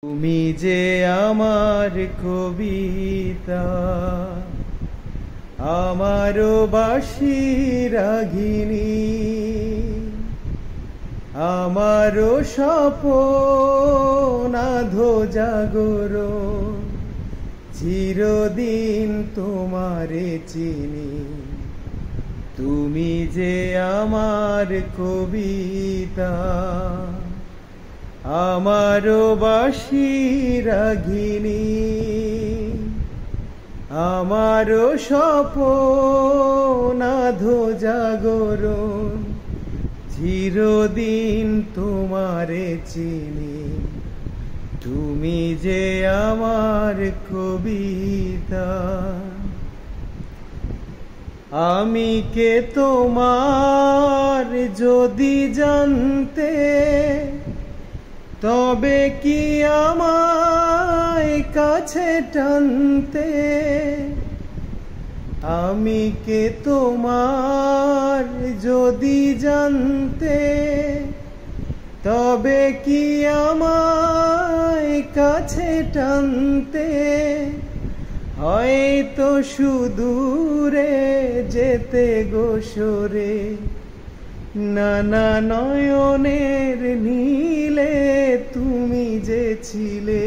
তুমি যে আমার কবিতা, আমারও বাঁশি রাগিনী, আমারও স্বপন আধো জাগরণ, চিরদিন তোমারে চিনি। তুমি যে আমার কবিতা, আমারও বাঁশি রাগিনী, আমারও স্বপন আধো জাগরণ, চিরদিন তোমারে চিনি। তুমি যে আমার কবিতা। আমি কে তোমার যদি জানতে, তবে কি আমায় কাছে টানতে। আমি কে তোমার যদি জানতে, তবে কি আমায় কাছে টানতে। হয়তো সুদূরে যেতে গো সরে, নানা নয়নের নীলে তুমি যে ছিলে,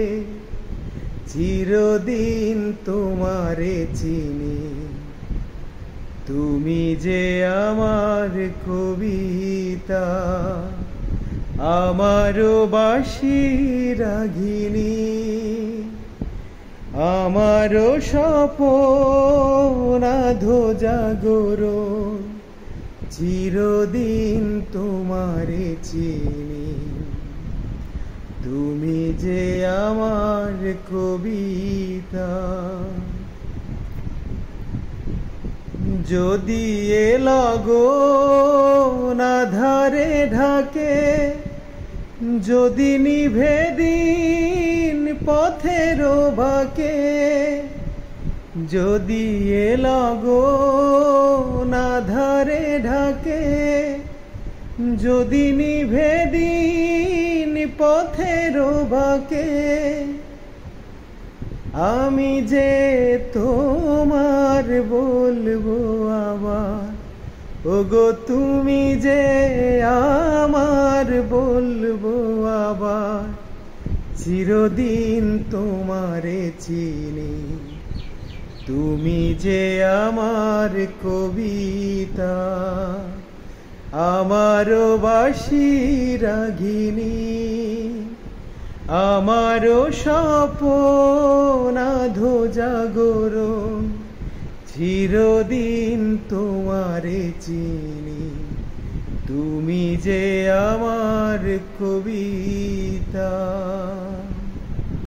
চিরদিন তোমারে চিনি। তুমি যে আমার কবিতা, আমারও বাঁশি রাগিনী, আমারও স্বপন আধো জাগরণ, চিরদিন তোমারে চিনি। তুমি যে আমার কবিতা। যদি এ লগন আধারে ঢাকে, যদি নিভে দিন পথের বাঁকে, যদি এ লগন আধারে ঢাকে, যদি নিভে দিন পথের বাঁকে। আমি যে তোমার বলবো আবার, ওগো তুমি যে আমার বলবো আবার, চিরদিন তোমারে চিনি। তুমি যে আমার কবিতা, আমারও বাঁশি রাগিনী, আমারও স্বপন আধো জাগরণ, চিরদিন তোমারে চিনি। তুমি যে আমার কবিতা।